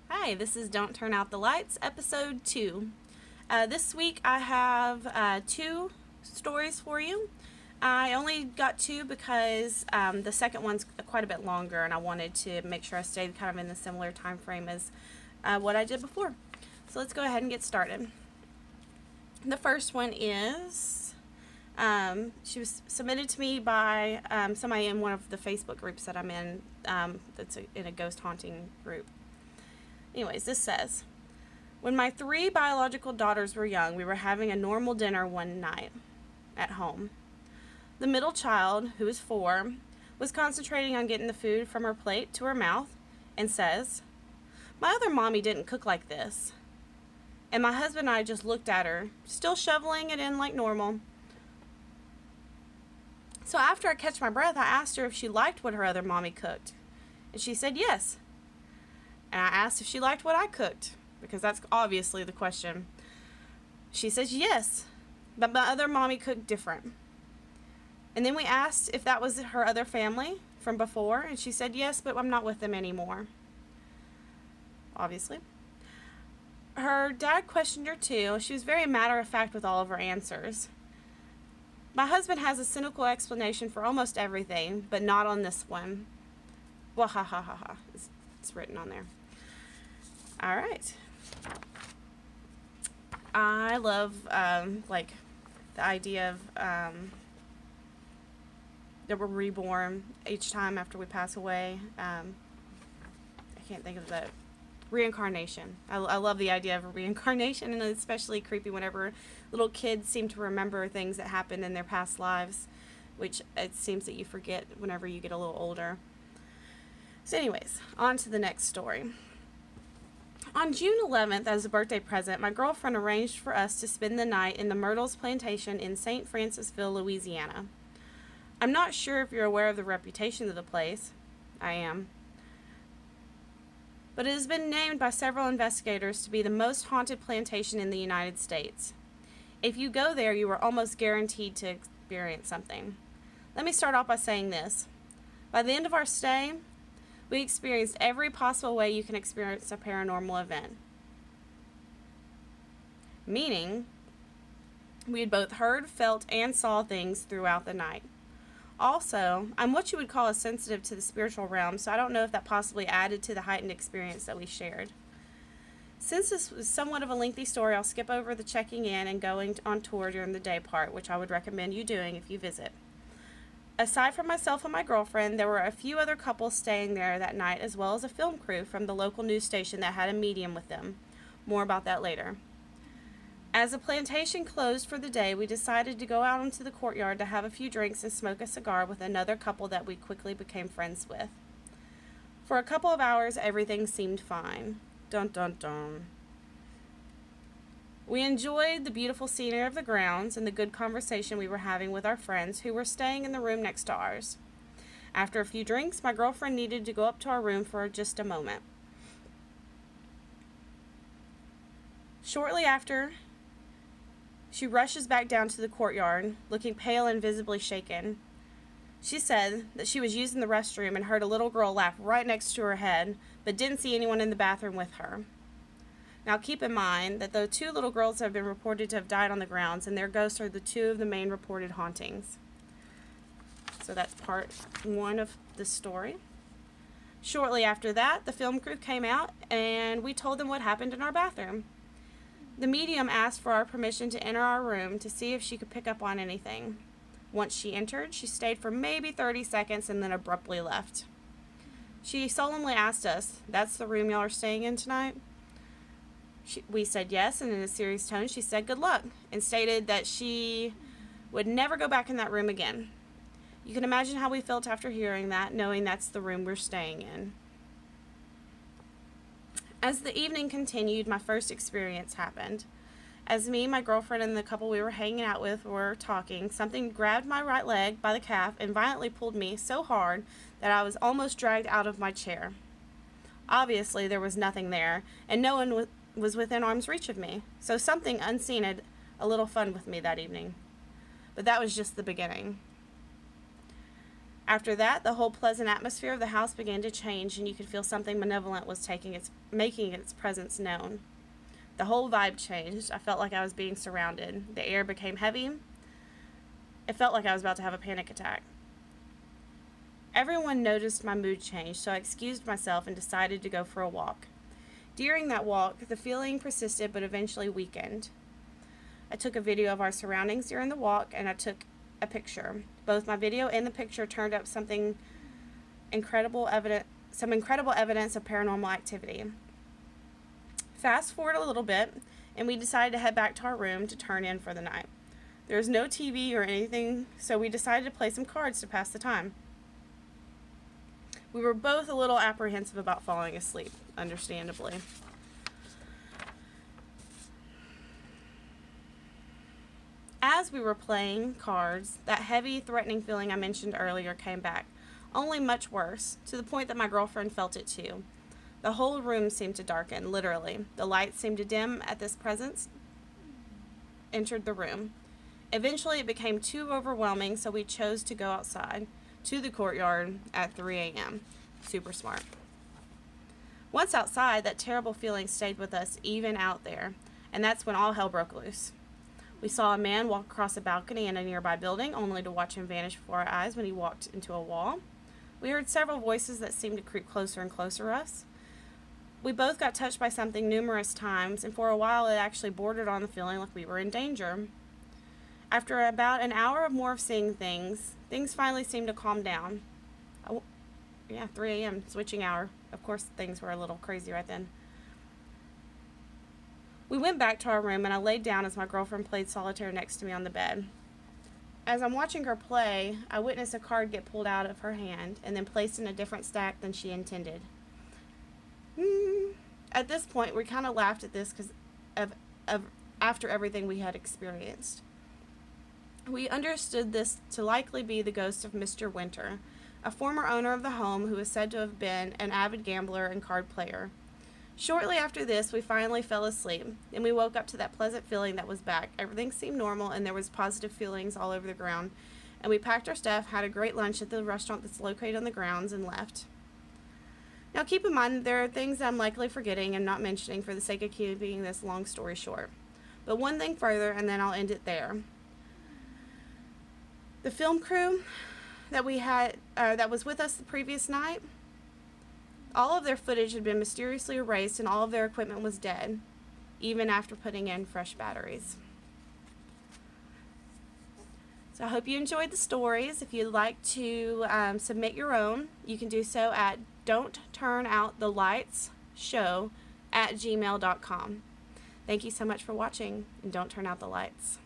Hi, this is Don't Turn Out the Lights, episode 2. This week I have 2 stories for you. I only got 2 because the second one's quite a bit longer, and I wanted to make sure I stayed kind of in the similar time frame as what I did before. So let's go ahead and get started. The first one is, she was submitted to me by somebody in one of the Facebook groups that I'm in, that's in a ghost haunting group. Anyways, this says, when my 3 biological daughters were young, we were having a normal dinner one night at home. The middle child, who is 4, was concentrating on getting the food from her plate to her mouth and says, "My other mommy didn't cook like this." And my husband and I just looked at her, still shoveling it in like normal. So after I catch my breath, I asked her if she liked what her other mommy cooked. And she said yes. And I asked if she liked what I cooked, because that's obviously the question. She says yes, but my other mommy cooked different. And then we asked if that was her other family from before, and she said yes, but I'm not with them anymore. Obviously. Her dad questioned her too. She was very matter-of-fact with all of her answers. My husband has a cynical explanation for almost everything, but not on this one. Wahahaha. It's written on there. All right. I love the idea of that we're reborn each time after we pass away. I can't think of the reincarnation. I love the idea of reincarnation, and it's especially creepy whenever little kids seem to remember things that happened in their past lives, which it seems that you forget whenever you get a little older. So anyways, on to the next story. On June 11th, as a birthday present, my girlfriend arranged for us to spend the night in the Myrtles Plantation in St. Francisville, Louisiana. I'm not sure if you're aware of the reputation of the place. I am. But it has been named by several investigators to be the most haunted plantation in the United States. If you go there, you are almost guaranteed to experience something. Let me start off by saying this. By the end of our stay, we experienced every possible way you can experience a paranormal event. Meaning, we had both heard, felt, and saw things throughout the night. Also, I'm what you would call a sensitive to the spiritual realm, so I don't know if that possibly added to the heightened experience that we shared. Since this was somewhat of a lengthy story, I'll skip over the checking in and going on tour during the day part, which I would recommend you doing if you visit. Aside from myself and my girlfriend, there were a few other couples staying there that night, as well as a film crew from the local news station that had a medium with them. More about that later. As the plantation closed for the day, we decided to go out into the courtyard to have a few drinks and smoke a cigar with another couple that we quickly became friends with. For a couple of hours, everything seemed fine. Dun dun dun. We enjoyed the beautiful scenery of the grounds and the good conversation we were having with our friends who were staying in the room next to ours. After a few drinks, my girlfriend needed to go up to our room for just a moment. Shortly after, she rushes back down to the courtyard, looking pale and visibly shaken. She said that she was using the restroom and heard a little girl laugh right next to her head, but didn't see anyone in the bathroom with her. Now keep in mind that the 2 little girls have been reported to have died on the grounds, and their ghosts are the 2 of the main reported hauntings. So that's part 1 of the story. Shortly after that, the film crew came out, and we told them what happened in our bathroom. The medium asked for our permission to enter our room to see if she could pick up on anything. Once she entered, she stayed for maybe 30 seconds and then abruptly left. She solemnly asked us, "That's the room y'all are staying in tonight?" We said yes, and in a serious tone, she said good luck, and stated that she would never go back in that room again. You can imagine how we felt after hearing that, knowing that's the room we're staying in. As the evening continued, my first experience happened. As me, my girlfriend, and the couple we were hanging out with were talking, something grabbed my right leg by the calf and violently pulled me so hard that I was almost dragged out of my chair. Obviously, there was nothing there, and no one was within arm's reach of me, so something unseen had a little fun with me that evening. But that was just the beginning. After that, the whole pleasant atmosphere of the house began to change, and you could feel something malevolent was making its presence known. The whole vibe changed. I felt like I was being surrounded. The air became heavy. It felt like I was about to have a panic attack. Everyone noticed my mood change, so I excused myself and decided to go for a walk. During that walk, the feeling persisted but eventually weakened. I took a video of our surroundings during the walk, and I took a picture. Both my video and the picture turned up some incredible evidence of paranormal activity. Fast forward a little bit, and we decided to head back to our room to turn in for the night. There was no TV or anything, so we decided to play some cards to pass the time. We were both a little apprehensive about falling asleep, understandably. As we were playing cards, that heavy, threatening feeling I mentioned earlier came back, only much worse, to the point that my girlfriend felt it too. The whole room seemed to darken, literally. The lights seemed to dim as this presence entered the room. Eventually, it became too overwhelming, so we chose to go outside to the courtyard at 3 a.m. Super smart. Once outside, that terrible feeling stayed with us even out there, and that's when all hell broke loose. We saw a man walk across a balcony in a nearby building, only to watch him vanish before our eyes when he walked into a wall. We heard several voices that seemed to creep closer and closer to us. We both got touched by something numerous times, and for a while it actually bordered on the feeling like we were in danger. After about an hour or more of seeing things finally seemed to calm down. 3 a.m., switching hour. Of course, things were a little crazy right then. We went back to our room, and I laid down as my girlfriend played solitaire next to me on the bed. As I'm watching her play, I witnessed a card get pulled out of her hand and then placed in a different stack than she intended. At this point, we kind of laughed at this because of after everything we had experienced. We understood this to likely be the ghost of Mr. Winter, a former owner of the home who is said to have been an avid gambler and card player. Shortly after this, we finally fell asleep, and we woke up to that pleasant feeling that was back. Everything seemed normal, and there was positive feelings all over the ground, and we packed our stuff, had a great lunch at the restaurant that's located on the grounds, and left. Now keep in mind, there are things that I'm likely forgetting and not mentioning for the sake of keeping this long story short. But one thing further, and then I'll end it there. The film crew that we had, that was with us the previous night, all of their footage had been mysteriously erased and all of their equipment was dead, even after putting in fresh batteries. So I hope you enjoyed the stories. If you'd like to submit your own, you can do so at DontTurnOutTheLightsShow@gmail.com. Thank you so much for watching, and don't turn out the lights.